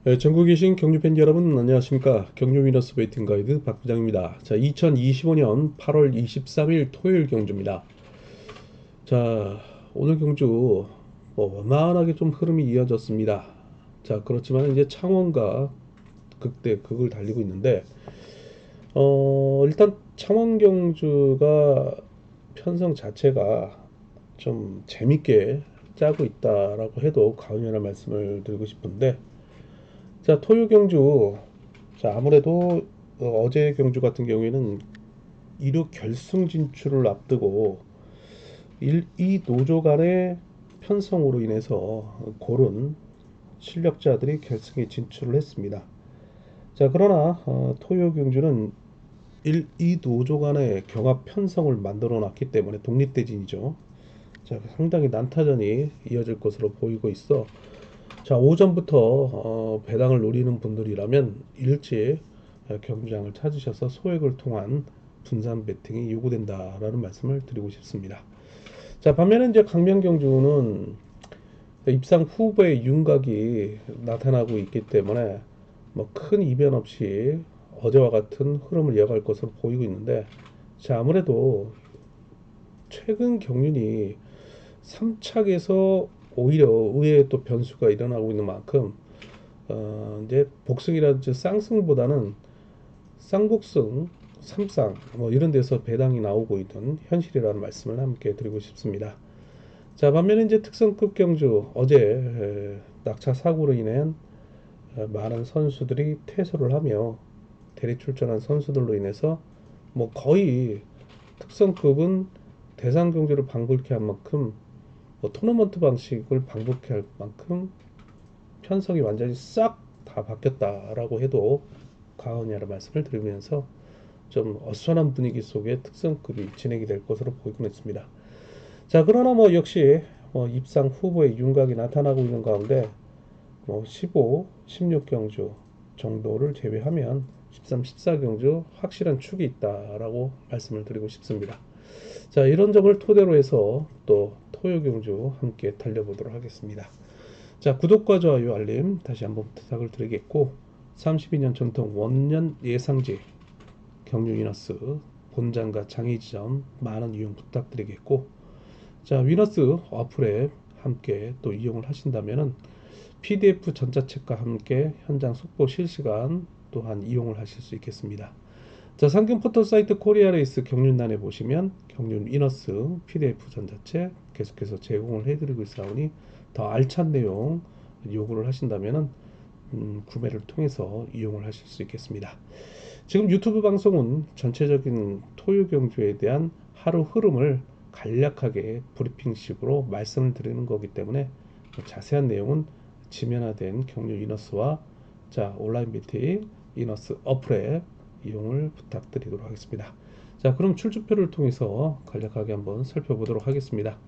네, 전국에 계신 경주팬 여러분 안녕하십니까. 경주 위너스 베이팅 가이드 박 부장입니다. 자, 2025년 8월 23일 토요일 경주입니다. 자, 오늘 경주 원만하게 좀 흐름이 이어졌습니다. 자, 그렇지만 이제 창원과 극대 극을 달리고 있는데 일단 창원 경주가 편성 자체가 좀 재밌게 짜고 있다라고 해도 과언이라는 말씀을 드리고 싶은데, 자, 토요 경주. 자, 아무래도 어제 경주 같은 경우에는 1루 결승 진출을 앞두고 이 노조 간의 편성으로 인해서 고른 실력자들이 결승에 진출을 했습니다. 자, 그러나 토요 경주는 이 노조 간의 경합 편성을 만들어 놨기 때문에 독립대진이죠. 자, 상당히 난타전이 이어질 것으로 보이고 있어. 자, 오전부터 배당을 노리는 분들이라면 일찍 경주장을 찾으셔서 소액을 통한 분산 베팅이 요구된다라는 말씀을 드리고 싶습니다. 자, 반면에 이제 강변경주는 입상 후보의 윤곽이 나타나고 있기 때문에 뭐 큰 이변 없이 어제와 같은 흐름을 이어갈 것으로 보이고 있는데, 자, 아무래도 최근 경륜이 3착에서 오히려 의외의 또 변수가 일어나고 있는 만큼 이제 복승이라든지 쌍승보다는 쌍복승, 삼쌍 뭐 이런 데서 배당이 나오고 있던 현실이라는 말씀을 함께 드리고 싶습니다. 자, 반면에 이제 특성급 경주 어제 낙차 사고로 인한 많은 선수들이 퇴소를 하며 대리 출전한 선수들로 인해서 뭐 거의 특성급은 대상 경주를 방불케 한 만큼 토너먼트 방식을 방불케 할 만큼 편성이 완전히 싹 다 바뀌었다라고 해도 과언이라는 말씀을 드리면서 좀 어수선한 분위기 속에 특성급이 진행이 될 것으로 보이고 있습니다. 자, 그러나 뭐 역시 입상 후보의 윤곽이 나타나고 있는 가운데 15, 16경주 정도를 제외하면 13, 14경주 확실한 축이 있다라고 말씀을 드리고 싶습니다. 자, 이런 점을 토대로 해서 또 토요경주 함께 달려보도록 하겠습니다. 자, 구독과 좋아요, 알림 다시 한번 부탁을 드리겠고, 32년 전통 원년 예상지 경유 위너스 본장과 장애 지점 많은 이용 부탁드리겠고, 자, 위너스 어플에 함께 또 이용을 하신다면은 PDF 전자책과 함께 현장 속보 실시간 또한 이용을 하실 수 있겠습니다. 자, 상금 포털 사이트 코리아레이스 경륜란에 보시면 경륜 위너스 PDF 전자책 계속해서 제공을 해드리고 있사오니 더 알찬 내용 요구를 하신다면은 구매를 통해서 이용을 하실 수 있겠습니다. 지금 유튜브 방송은 전체적인 토요 경주에 대한 하루 흐름을 간략하게 브리핑식으로 말씀을 드리는 거기 때문에 자세한 내용은 지면화된 경륜 위너스와 자, 온라인 미팅 위너스 어플에 이용을 부탁드리도록 하겠습니다. 자, 그럼 출주표를 통해서 간략하게 한번 살펴보도록 하겠습니다.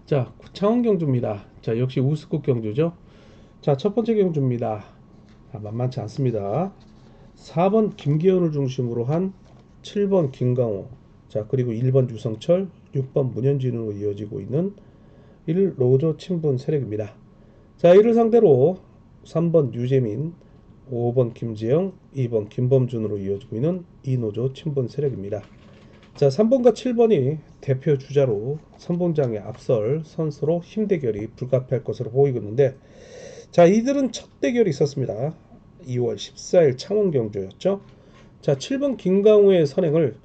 자, 창원 경주입니다. 자, 역시 우스국 경주죠. 자, 첫 번째 경주입니다. 만만치 않습니다. 4번 김기현을 중심으로 한 7번 김강호, 자, 그리고 1번 유성철, 6번 문현진으로 이어지고 있는 1 로저 친분 세력입니다. 자, 이를 상대로 3번 유재민, 5번 김지영, 2번 김범준으로 이어지고 있는 이노조 친분 세력입니다. 자, 3번과 7번이 대표 주자로 선봉장에 앞설 선수로 힘대결이 불가피할 것으로 보이고 있는데, 자, 이들은 첫 대결이 있었습니다. 2월 14일 창원 경주였죠. 자, 7번 김강우의 선행을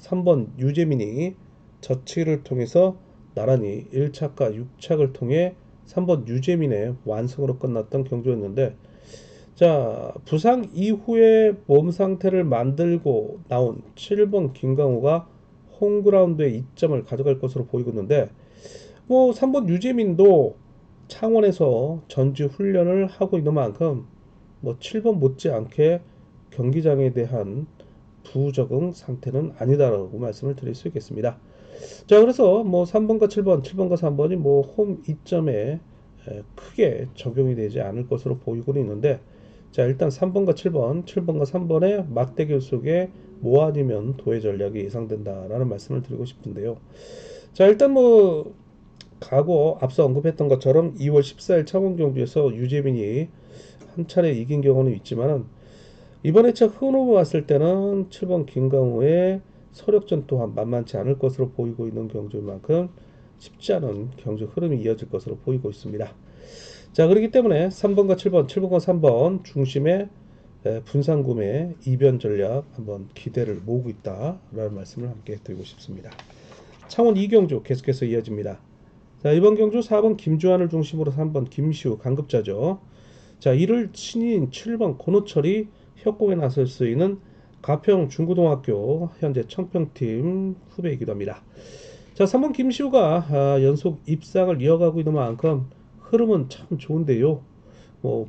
3번 유재민이 저치를 통해서 나란히 1착과 6착을 통해 3번 유재민의 완승으로 끝났던 경주였는데, 자, 부상 이후에 몸 상태를 만들고 나온 7번 김강우가 홈그라운드에 이점을 가져갈 것으로 보이고 있는데, 3번 유재민도 창원에서 전지 훈련을 하고 있는 만큼 7번 못지않게 경기장에 대한 부적응 상태는 아니다라고 말씀을 드릴 수 있겠습니다. 자, 그래서 3번과 7번, 7번과 3번이 홈 이점에 크게 적용이 되지 않을 것으로 보이고는 있는데, 자, 일단 3번과 7번, 7번과 3번의 맞대결 속에 뭐 아니면 도의 전략이 예상된다라는 말씀을 드리고 싶은데요. 자, 일단 과거 앞서 언급했던 것처럼 2월 14일 창원 경주에서 유재민이 한 차례 이긴 경우는 있지만은 이번에 차 흐름을 봤을 때는 7번 김강우의 서력전 또한 만만치 않을 것으로 보이고 있는 경주인 만큼 쉽지 않은 경주 흐름이 이어질 것으로 보이고 있습니다. 자, 그렇기 때문에 3번과 7번, 7번과 3번 중심의 분산 구매 이변 전략 한번 기대를 모으고 있다라는 말씀을 함께 드리고 싶습니다. 창원 2경주 계속해서 이어집니다. 자, 이번 경주 4번 김주환을 중심으로 3번 김시우 강급자죠. 자, 이를 신인 7번 권호철이 협공에 나설 수 있는 가평 중고등학교 현재 청평팀 후배이기도 합니다. 자, 3번 김시우가 연속 입상을 이어가고 있는 만큼 흐름은 참 좋은데요.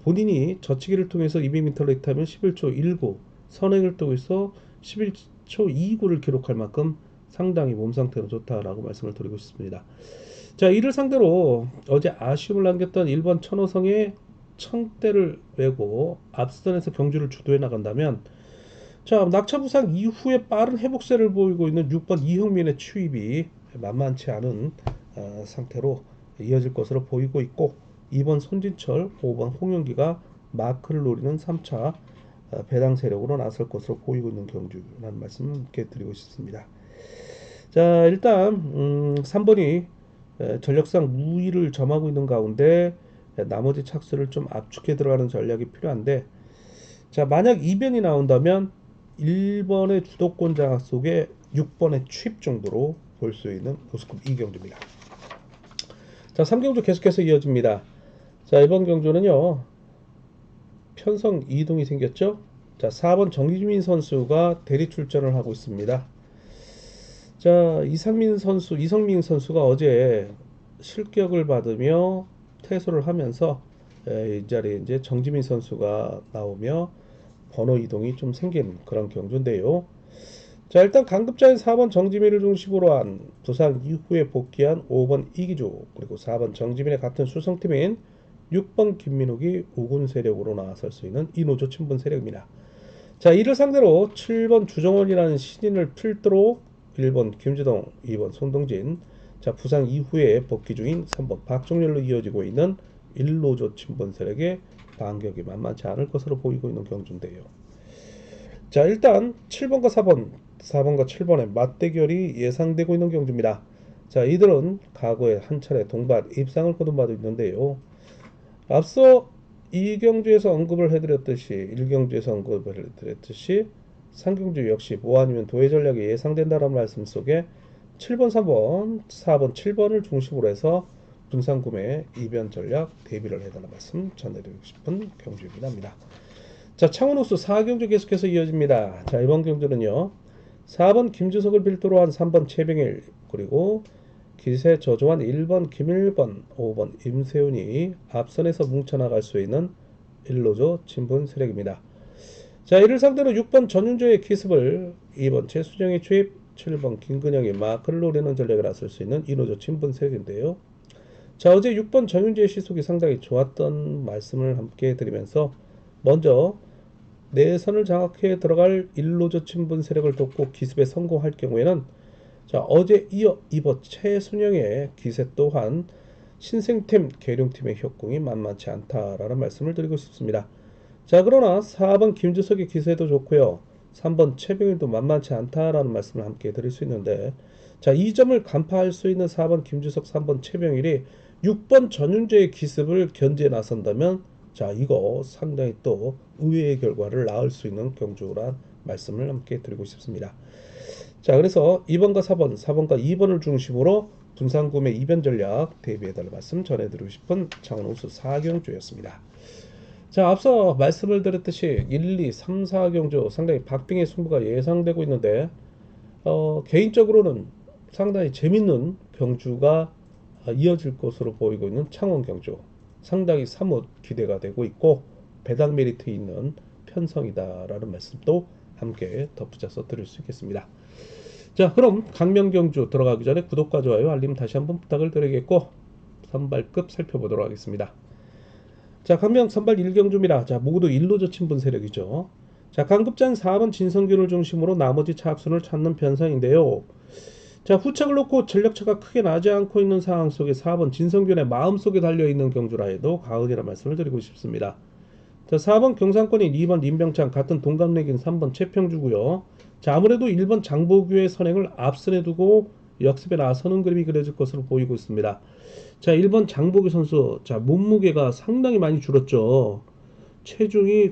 본인이 저치기를 통해서 200m를 타면 11초 19, 선행을 통해서 11초 29를 기록할 만큼 상당히 몸 상태는 좋다라고 말씀을 드리고 싶습니다. 자, 이를 상대로 어제 아쉬움을 남겼던 1번 천호성의 청대를 메고 앞선에서 경주를 주도해 나간다면, 자, 낙차 부상 이후에 빠른 회복세를 보이고 있는 6번 이형민의 추입이 만만치 않은 상태로 이어질 것으로 보이고 있고, 2번 손진철, 5번 홍영기가 마크를 노리는 3차 배당 세력으로 나설 것으로 보이고 있는 경주라는 말씀을 함께 드리고 싶습니다. 자, 일단 3번이 전력상 우위를 점하고 있는 가운데 나머지 착수를 좀 압축해 들어가는 전략이 필요한데, 자, 만약 이변이 나온다면 1번의 주도권 장악 속에 6번의 취입 정도로 볼 수 있는 보스급 2경주입니다. 자, 3경주 계속해서 이어집니다. 자, 이번 경주는요, 편성 이동이 생겼죠. 자, 4번 정기민 선수가 대리 출전을 하고 있습니다. 자, 이성민 선수가 어제 실격을 받으며 퇴소를 하면서 이 자리에 이제 정지민 선수가 나오며 번호 이동이 좀 생긴 그런 경주인데요. 자, 일단 강급자인 4번 정지민을 중심으로 한 부상 이후에 복귀한 5번 이기주, 그리고 4번 정지민의 같은 수성팀인 6번 김민욱이 우군 세력으로 나설 수 있는 이노조 친분 세력입니다. 자, 이를 상대로 7번 주정원이라는 신인을 필두로 1번 김주동, 2번 손동진, 자, 부상 이후에 복귀 중인 3번 박종렬로 이어지고 있는 1노조 친분 세력의 반격이 만만치 않을 것으로 보이고 있는 경주인데요. 자, 일단 7번과 4번과 7번의 맞대결이 예상되고 있는 경주입니다. 자, 이들은 과거에 한 차례 동반 입상을 거둔바도 있는데요. 앞서 2경주에서 언급을 해드렸듯이 1경주에서 언급을 해드렸듯이 3경주 역시 뭐 아니면 도의 전략이 예상된다는 말씀 속에 7번, 3번, 4번, 7번을 중심으로 해서 분산 구매 이변 전략 대비를 해달라는 말씀 전해드리고 싶은 경주입니다. 자, 창원 호수 4경주 계속해서 이어집니다. 자, 이번 경주는요, 4번 김주석을 필두로 한 3번 최병일, 그리고 기세 저조한 1번 김일건, 5번 임세훈이 앞선에서 뭉쳐나갈 수 있는 1노조 친분 세력입니다. 자, 이를 상대로 6번 전윤조의 기습을 2번 최수정의 투입, 7번 김근영의 마크를 노리는 전략을 나설 수 있는 이노조 친분 세력인데요. 자, 어제 6번 전윤조의 시속이 상당히 좋았던 말씀을 함께 드리면서, 먼저 내선을 장악해 들어갈 1노조 친분 세력을 돕고 기습에 성공할 경우에는, 자, 어제 이어 2번 최순영의 기세 또한 신생팀 계룡팀의 협공이 만만치 않다라는 말씀을 드리고 싶습니다. 자, 그러나 4번 김주석의 기세도 좋고요, 3번 최병일도 만만치 않다라는 말씀을 함께 드릴 수 있는데, 자, 이 점을 간파할 수 있는 4번 김주석, 3번 최병일이 6번 전윤재의 기습을 견제에 나선다면, 자, 이거 상당히 또 의외의 결과를 낳을 수 있는 경주란 말씀을 함께 드리고 싶습니다. 자, 그래서 2번과 4번, 4번과 2번을 중심으로 분산구매 이변 전략 대비해달라는 말씀 전해드리고 싶은 창원 호수 4경주였습니다. 자, 앞서 말씀을 드렸듯이 1, 2, 3, 4경주 상당히 박빙의 승부가 예상되고 있는데, 개인적으로는 상당히 재밌는 경주가 이어질 것으로 보이고 있는 창원 경주, 상당히 사뭇 기대가 되고 있고 배당 메리트 있는 편성이다라는 말씀도 함께 덧붙여서 드릴 수 있겠습니다. 자, 그럼 강명경주 들어가기 전에 구독과 좋아요, 알림 다시 한번 부탁을 드리겠고 선발급 살펴보도록 하겠습니다. 자, 강명 선발 1경주입니다. 자, 모두 1노조 친분 세력이죠. 자, 강급장 4번 진성균을 중심으로 나머지 차악순을 찾는 편성인데요. 자, 후착을 놓고 전력차가 크게 나지 않고 있는 상황 속에 4번 진성균의 마음속에 달려있는 경주라 해도 가은이라 말씀을 드리고 싶습니다. 자, 4번 경상권인 2번 임병창 같은 동갑내기인 3번 최평주고요. 자, 아무래도 1번 장보규의 선행을 앞선에 두고 역습에 나서는 그림이 그려질 것으로 보이고 있습니다. 자, 1번 장보규 선수, 자, 몸무게가 상당히 많이 줄었죠. 체중이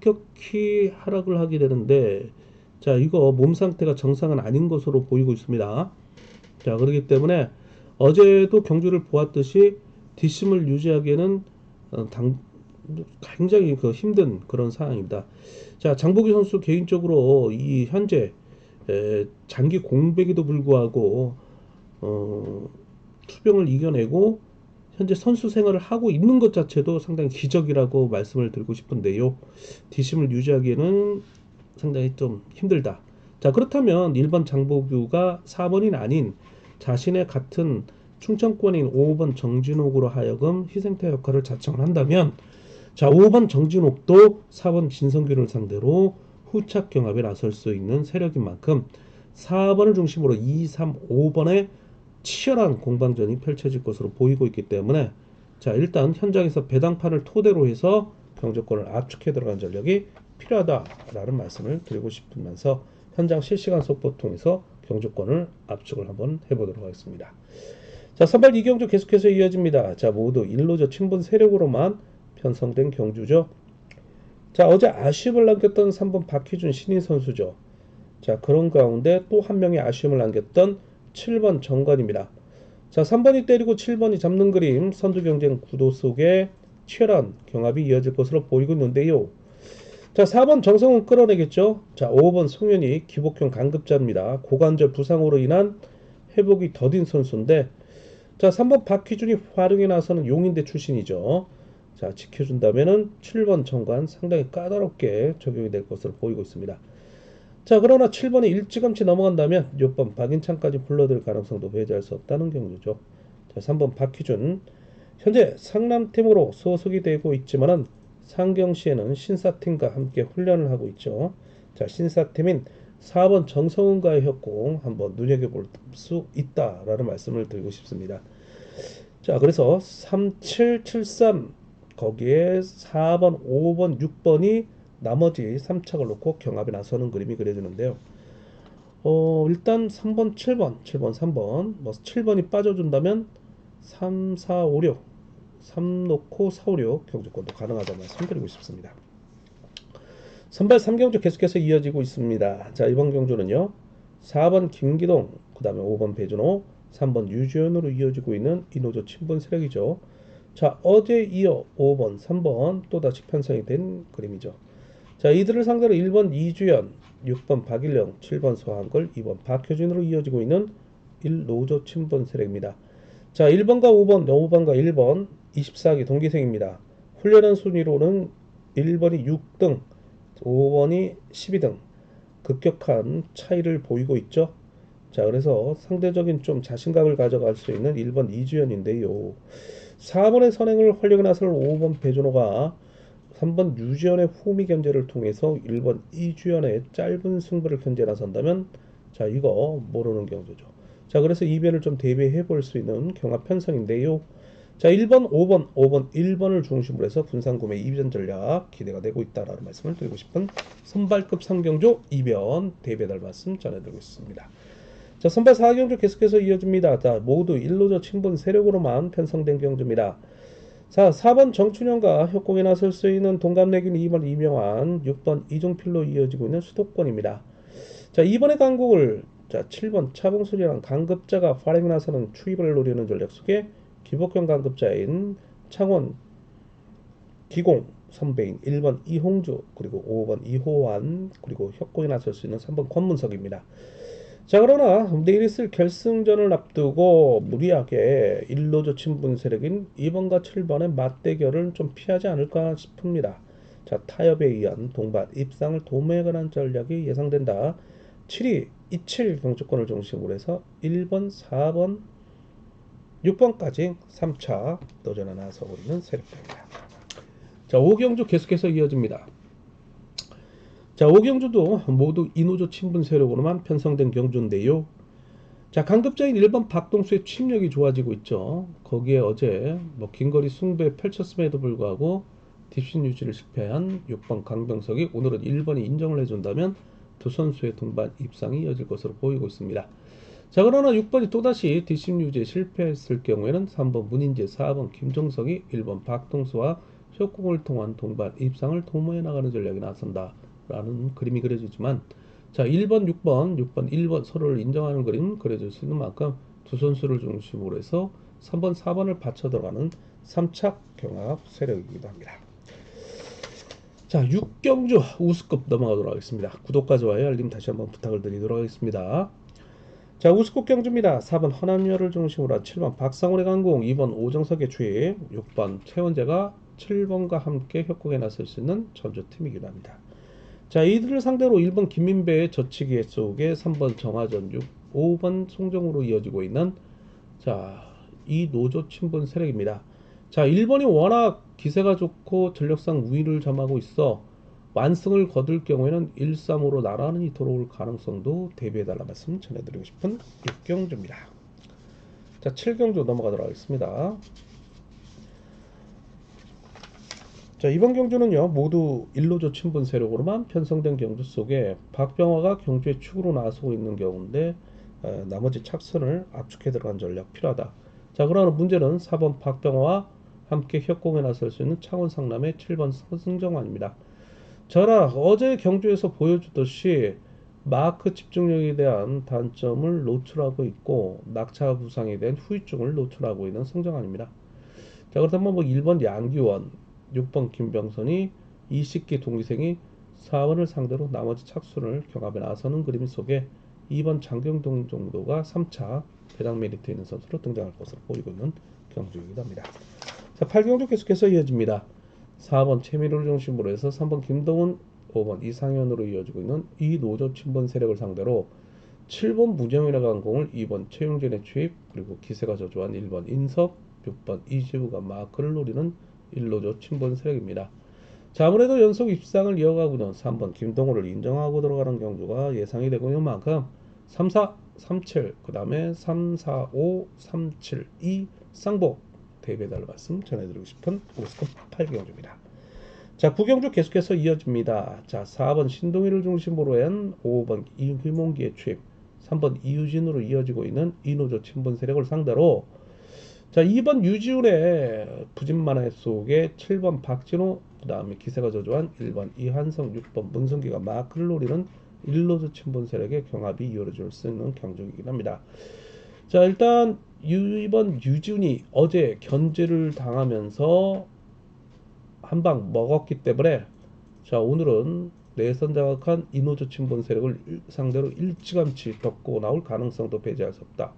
급격히 하락을 하게 되는데, 자, 이거 몸 상태가 정상은 아닌 것으로 보이고 있습니다. 자, 그렇기 때문에 어제도 경주를 보았듯이 뒷심을 유지하기에는 굉장히 힘든 그런 상황입니다. 자, 장보기 선수 개인적으로 이 현재 장기 공백에도 불구하고 투병을 이겨내고 현재 선수 생활을 하고 있는 것 자체도 상당히 기적이라고 말씀을 드리고 싶은데요. 뒷심을 유지하기에는 상당히 좀 힘들다. 자, 그렇다면 1번 장보규가 4번이 아닌 자신의 같은 충청권인 5번 정진옥으로 하여금 희생타 역할을 자청을 한다면, 자, 5번 정진옥도 4번 진성균을 상대로 후착 경합에 나설 수 있는 세력인 만큼 4번을 중심으로 2, 3, 5번의 치열한 공방전이 펼쳐질 것으로 보이고 있기 때문에, 자, 일단 현장에서 배당판을 토대로 해서 경제권을 압축해 들어간 전략이 필요하다라는 말씀을 드리고 싶으면서 현장 실시간 속보 통해서 경제권을 압축을 한번 해보도록 하겠습니다. 자, 선발 2경주 계속해서 이어집니다. 자, 모두 1로저 친분 세력으로만 편성된 경주죠. 자, 어제 아쉬움을 남겼던 3번 박희준 신인 선수죠. 자, 그런 가운데 또 한 명의 아쉬움을 남겼던 7번 정관입니다. 자, 3번이 때리고 7번이 잡는 그림, 선두 경쟁 구도 속에 치열한 경합이 이어질 것으로 보이고 있는데요. 자, 4번 정성은 끌어내겠죠. 자, 5번 송현이 기복형 간급자입니다. 고관절 부상으로 인한 회복이 더딘 선수인데, 자, 3번 박희준이 활용에 나서는 용인대 출신이죠. 자, 지켜준다면은 7번 정관 상당히 까다롭게 적용이 될 것으로 보이고 있습니다. 자, 그러나 7번이 일찌감치 넘어간다면 6번 박인창까지 불러들 가능성도 배제할 수 없다는 경우죠. 자, 3번 박희준 현재 상남팀으로 소속이 되고 있지만은 상경시에는 신사팀과 함께 훈련을 하고 있죠. 자, 신사팀인 4번 정성훈과의 협공 한번 눈여겨볼 수 있다라는 말씀을 드리고 싶습니다. 자, 그래서 3773 거기에 4번, 5번, 6번이 나머지 3착을 놓고 경합에 나서는 그림이 그려지는데요. 일단 3번, 7번, 7번, 3번, 뭐 7번이 빠져준다면 3, 4, 5, 6, 3 놓고 4, 5, 6 경주권도 가능하다는 말씀 드리고 싶습니다. 선발 3경주 계속해서 이어지고 있습니다. 자, 이번 경주는요. 4번 김기동, 그 다음에 5번 배준호, 3번 유주현으로 이어지고 있는 이노조 친분 세력이죠. 자, 어제 이어 5번, 3번 또다시 편성이 된 그림이죠. 자, 이들을 상대로 1번 이주연, 6번 박일영, 7번 서한걸, 2번 박효진으로 이어지고 있는 1노조 친분 세력입니다. 자, 1번과 5번, 5번과 1번 24기 동기생입니다. 훈련한 순위로는 1번이 6등, 5번이 12등 급격한 차이를 보이고 있죠. 자, 그래서 상대적인 좀 자신감을 가져갈 수 있는 1번 이주연인데요. 4번의 선행을 활용해 나설 5번 배준호가 3번 유지연의 호미 견제를 통해서 1번 이주연의 짧은 승부를 견제해 나선다면, 자, 이거 모르는 경주죠. 자, 그래서 이변을 좀 대비해 볼 수 있는 경합 편성인데요. 자, 1번, 5번, 5번, 1번을 중심으로 해서 분산구매 이변 전략 기대가 되고 있다라는 말씀을 드리고 싶은 선발급 상경주 이변 대배달 말씀 전해드리고 있습니다. 자, 선발 4경주 계속해서 이어집니다. 자, 모두 1로저 친분 세력으로만 편성된 경주입니다. 자, 4번 정춘영과 협공에 나설 수 있는 동갑내기인 2번 이명환, 6번 이종필로 이어지고 있는 수도권입니다. 자, 2번의 강국을, 자, 7번 차봉순이랑 강급자가 활용에 나서는 추입을 노리는 전략 속에 기복형 강급자인 창원 기공 선배인 1번 이홍주, 그리고 5번 이호환, 그리고 협공에 나설 수 있는 3번 권문석입니다. 자, 그러나 내일 있을 결승전을 앞두고 무리하게 1로조 친분 세력인 2번과 7번의 맞대결을 좀 피하지 않을까 싶습니다. 자, 타협에 의한 동반 입상을 도매관한 전략이 예상된다. 7위 27 경주권을 중심으로 해서 1번, 4번, 6번까지 3차 도전에 나서고 있는 세력들입니다. 자, 5경주 계속해서 이어집니다. 자, 5경주도 모두 이노조 친분 세력으로만 편성된 경주인데요. 자, 강급자인 1번 박동수의 취임력이 좋아지고 있죠. 거기에 어제 뭐 긴거리 승부에 펼쳤음에도 불구하고 딥신 유지를 실패한 6번 강병석이 오늘은 1번이 인정을 해준다면 두 선수의 동반 입상이 이어질 것으로 보이고 있습니다. 자, 그러나 6번이 또다시 뒷심 유지에 실패했을 경우에는 3번 문인재, 4번 김종석이 1번 박동수와 협공을 통한 동반 입상을 도모해 나가는 전략이 나선다라는 그림이 그려지지만, 자, 1번, 6번, 6번, 1번 서로를 인정하는 그림 그려질 수 있는 만큼 두 선수를 중심으로 해서 3번, 4번을 받쳐 들어가는 3착 경합 세력이기도 합니다. 자, 6경주 우스컵 넘어가도록 하겠습니다. 구독과 좋아요, 알림 다시 한번 부탁을 드리도록 하겠습니다. 자, 우스컵 경주입니다. 4번 허남열을 중심으로 한 7번 박상훈의 강공, 2번 오정석의 주입, 6번 최원재가 7번과 함께 협곡에 나설 수 있는 전주팀이기도 합니다. 자, 이들을 상대로 1번 김민배의 저치기 속에 3번 정하전, 5번 송정으로 이어지고 있는, 자, 이 노조 친분 세력입니다. 자, 1번이 워낙 기세가 좋고 전력상 우위를 점하고 있어 완승을 거둘 경우에는 1-3으로 나란히 돌아올 가능성도 대비해달라 말씀 전해드리고 싶은 6경주입니다. 자, 7경주 넘어가도록 하겠습니다. 자, 이번 경주는요 모두 일로조 친분 세력으로만 편성된 경주 속에 박병화가 경주의 축으로 나서고 있는 경우인데, 나머지 착선을 압축해 들어간 전략 필요하다. 자, 그러나 문제는 4번 박병화와 함께 협공에 나설 수 있는 창원 상남의 7번 서승정환입니다. 저라 어제 경주에서 보여주듯이 마크 집중력에 대한 단점을 노출하고 있고 낙차 부상에 대한 후유증을 노출하고 있는 승정환입니다. 자, 그렇다면 뭐 1번 양기원, 6번 김병선이 20기 동기생이 4번을 상대로 나머지 착순을 경합에 나서는 그림 속에 2번 장경동 정도가 3차 대장 메리트 있는 선수로 등장할 것으로 보이고 있는 경주이기도 합니다. 자, 8경주 계속해서 이어집니다. 4번 최민호를 중심으로 해서 3번 김동훈, 5번 이상현으로 이어지고 있는 이 노조 친분 세력을 상대로 7번 무정이라 강공을 2번 최용진의 취입, 그리고 기세가 저조한 1번 인석, 6번 이지우가 마크를 노리는 1노조 친분 세력입니다. 자, 아무래도 연속 입상을 이어가고는 3번 김동호를 인정하고 들어가는 경주가 예상이 되고 있는 만큼 3, 4, 3, 7, 그 다음에 3, 4, 5, 3, 7, 2 쌍복 대비해달라 말씀 전해드리고 싶은 우스컵 8경주입니다. 자, 9경주 계속해서 이어집니다. 자, 4번 신동희를 중심으로 한 5번 이휘몽기의 취입, 3번 이유진으로 이어지고 있는 이노조 친분 세력을 상대로, 자, 2번 유지훈의 부진만회 속에 7번 박진호, 그 다음에 기세가 저조한 1번 이한성, 6번 문성기가 마크를 노리는 1노조 친분 세력의 경합이 이어질 수 있는 경주이긴 합니다. 자, 일단 2번 유지훈이 어제 견제를 당하면서 한 방 먹었기 때문에, 자, 오늘은 내선 장악한 이노조 친분 세력을 상대로 일찌감치 덮고 나올 가능성도 배제할 수 없다.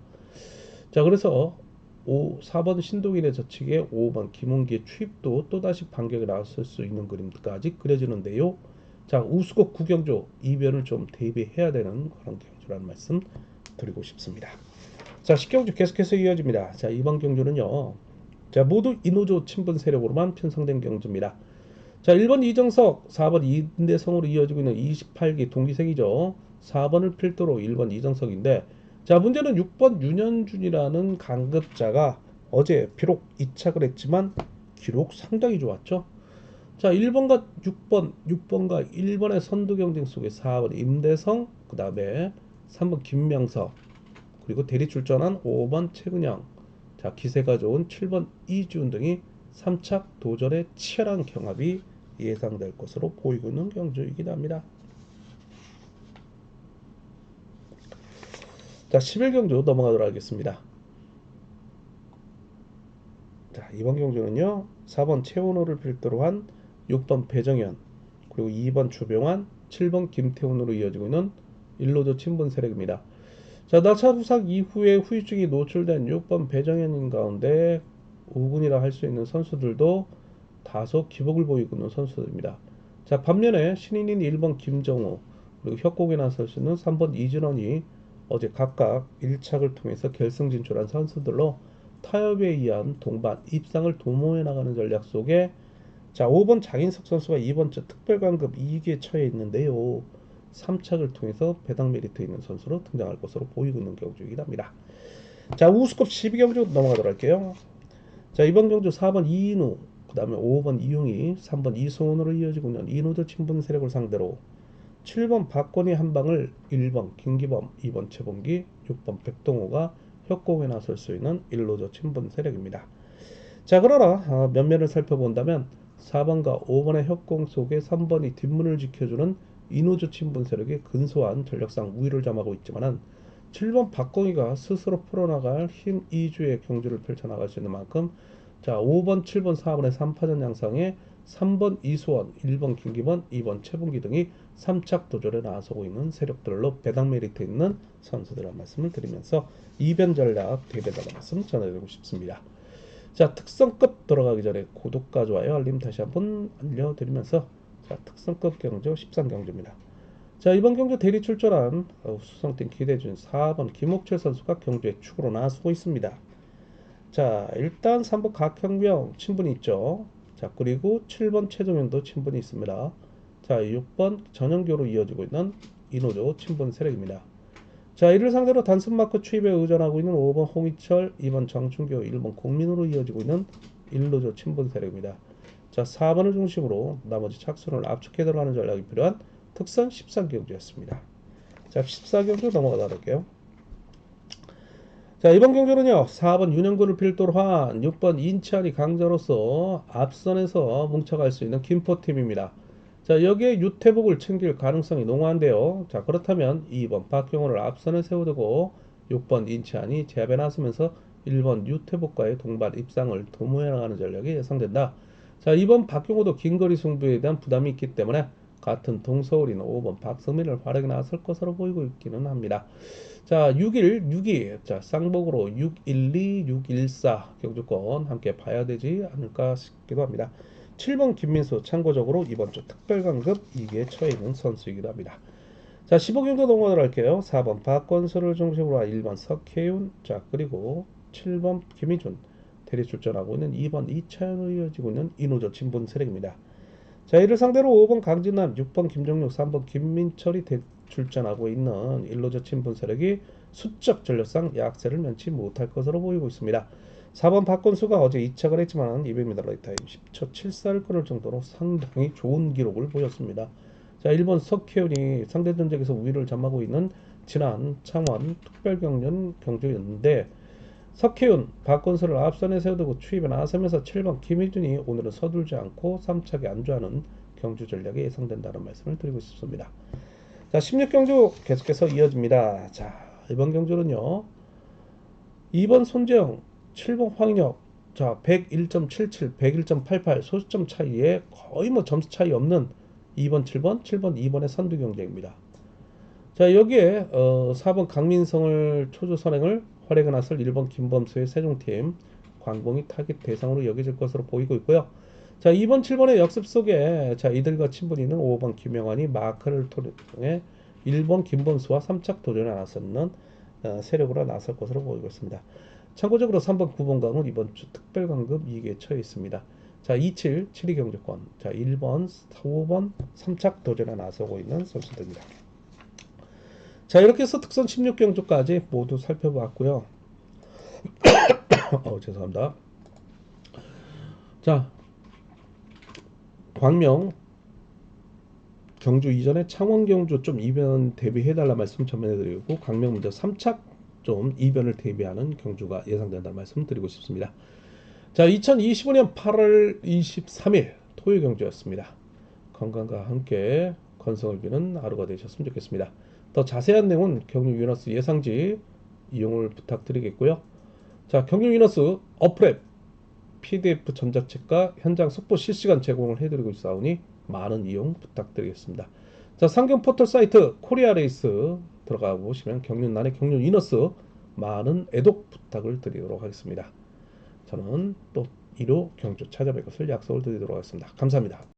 자, 그래서 4번 신동인의 저치기에 5번 김은기의 취입도 또다시 반격에 나설 수 있는 그림까지 그려지는데요. 자, 우스곡 구경조 이변을 좀 대비해야 되는 그런 경주라는 말씀 드리고 싶습니다. 자, 10경주 계속해서 이어집니다. 자, 이번 경주는요, 자, 모두 이노조 친분 세력으로만 편성된 경주입니다. 자, 1번 이정석, 4번 이인대성으로 이어지고 있는 28기 동기생이죠. 4번을 필두로 1번 이정석인데, 자, 문제는 6번 윤현준이라는 강급자가 어제 비록 이착을 했지만 기록 상당히 좋았죠. 자, 1번과 6번과 1번의 선두 경쟁 속에 4번 임대성, 그 다음에 3번 김명석, 그리고 대리 출전한 5번 최근영, 자, 기세가 좋은 7번 이지훈 등이 3착 도전의 치열한 경합이 예상될 것으로 보이고 있는 경주이긴 합니다. 자, 11경주 넘어가도록 하겠습니다. 자, 이번 경주는요, 4번 최원호를 필두로 한 6번 배정현, 그리고 2번 주병환, 7번 김태훈으로 이어지고 있는 1노조 친분 세력입니다. 자, 낙차 부상 이후에 후유증이 노출된 6번 배정현 가운데 5군이라 할 수 있는 선수들도 다소 기복을 보이고 있는 선수들입니다. 자, 반면에 신인인 1번 김정우, 그리고 협곡에 나설 수 있는 3번 이진원이 어제 각각 1착을 통해서 결승 진출한 선수들로 타협에 의한 동반 입상을 도모해 나가는 전략 속에, 자, 5번 장인석 선수가 이번 주 특별관급 2기에 처해 있는데요. 3착을 통해서 배당 메리트 있는 선수로 등장할 것으로 보이고 있는 경주이긴 합니다. 자, 우수급 12경주 넘어가도록 할게요. 자, 이번 경주 4번 이인우, 그 다음에 5번 이용희, 3번 이소원으로 이어지고 있는 이노조 친분 세력을 상대로 7번 박건희 한방을 1번 김기범, 2번 최봉기, 6번 백동호가 협공에 나설 수 있는 일로조 친분 세력입니다. 자, 그러나 면면을 살펴본다면 4번과 5번의 협공 속에 3번이 뒷문을 지켜주는 이노조 친분 세력이 근소한 전력상 우위를 점하고 있지만은 7번 박건희가 스스로 풀어나갈 힘 2주의 경주를 펼쳐나갈 수 있는 만큼 자, 5번, 7번, 4번의 3파전 양상에 3번 이수원, 1번 김기범, 2번 최bun기 등이 3착 도전에 나서고 있는 세력들로 배당 메리트 있는 선수들이라는 말씀을 드리면서 이변 전략 대배다는 말씀 전해드리고 싶습니다. 자, 특성급 들어가기 전에 구독과 좋아요, 알림 다시 한번 알려드리면서 자, 특성급 경주 13경주입니다. 자, 이번 경주 대리 출전한 수성팀 기대준 4번 김옥철 선수가 경주에 축으로 나서고 있습니다. 자, 일단 3번 각형병 친분이 있죠. 자, 그리고 7번 최종현도 친분이 있습니다. 자, 6번 전영교로 이어지고 있는 이노조 친분 세력입니다. 자, 이를 상대로 단순 마크 추입에 의존하고 있는 5번 홍희철, 2번 정춘교, 1번 공민으로 이어지고 있는 일로조 친분 세력입니다. 자, 4번을 중심으로 나머지 착순을 압축해 들어가는 전략이 필요한 특선 13경주였습니다. 자, 14경주 넘어가도록 할게요. 자, 이번 경주는요 4번 윤영구를 필두로 한 6번 인치안이 강자로서 앞선에서 뭉쳐갈 수 있는 김포팀입니다. 자, 여기에 유태복을 챙길 가능성이 농후한데요. 자, 그렇다면 2번 박경호를 앞선에 세워두고 6번 인치안이 제압에 나서면서 1번 유태복과의 동반 입상을 도모해 나가는 전략이 예상된다. 자, 2번 박경호도 긴거리 승부에 대한 부담이 있기 때문에 같은 동서울인 5번 박성민을 활약에 나설 것으로 보이고 있기는 합니다. 자, 6일, 6위. 자, 쌍복으로 612, 614 경주권 함께 봐야 되지 않을까 싶기도 합니다. 7번 김민수 참고적으로 이번 주 특별강급 2기에 처해 있는 선수이기도 합니다. 자, 15경도 넘어가도록 할게요. 4번 박건수를 중심으로 1번 석혜윤, 자, 그리고 7번 김희준 대리 출전하고 있는 2번 이차연으로 이어지고 있는 이노조 친분 세력입니다. 자, 이를 상대로 5번 강진남, 6번 김정육, 3번 김민철이 출전하고 있는 일로조 친분 세력이 수적 전력상 약세를 면치 못할 것으로 보이고 있습니다. 4번 박건수가 어제 2착을 했지만 200m 라이타임 10초 74를 끊을 정도로 상당히 좋은 기록을 보였습니다. 자, 1번 석혜윤이 상대 전적에서 우위를 점하고 있는 지난 창원 특별경연 경주였는데 석혜윤, 박건수를 앞선에 세워두고 추입에 나서면서 7번 김희준이 오늘은 서둘지 않고 3착에 안주하는 경주 전략이 예상된다는 말씀을 드리고 싶습니다. 자, 16경주 계속해서 이어집니다. 자, 이번 경주는요 2번 손재영, 7번 황인혁, 자 101.77, 101.88 소수점 차이에 거의 뭐 점수 차이 없는 2번 7번, 7번 2번의 선두 경쟁입니다. 자, 여기에 4번 강민성을 초조 선행을 활약에 나설 1번 김범수의 세종팀 광봉이 타깃 대상으로 여겨질 것으로 보이고 있고요. 자, 2번 7번의 역습 속에 자, 이들과 친분이 있는 5번 김영환이 마크를 통해 1번 김범수와 3착 도전에 나섰는 세력으로 나설 것으로 보이고 있습니다. 참고적으로 3번 9번 강은 이번 주 특별강급 2기에 처해 있습니다. 자, 27, 7위 경주권. 자, 1번, 5번 3착 도전에 나서고 있는 선수들입니다. 자, 이렇게 해서 특선 16경주까지 모두 살펴보았고요. 죄송합니다. 자, 광명 경주 이전에 창원 경주 좀 이변 대비해달라 말씀 전해드리고 광명 먼저 3착 좀 이변을 대비하는 경주가 예상된다는 말씀 드리고 싶습니다. 자, 2025년 8월 23일 토요 경주였습니다. 건강과 함께 건성을 비는 하루가 되셨으면 좋겠습니다. 더 자세한 내용은 경유 위너스 예상지 이용을 부탁드리겠고요. 자, 경유 위너스 어플앱 PDF 전자책과 현장 속보 실시간 제공을 해드리고 있사오니 많은 이용 부탁드리겠습니다. 자, 상경 포털 사이트 코리아레이스 들어가 보시면 경륜란의 경륜 위너스 많은 애독 부탁을 드리도록 하겠습니다. 저는 또 1호 경주 찾아뵐 것을 약속을 드리도록 하겠습니다. 감사합니다.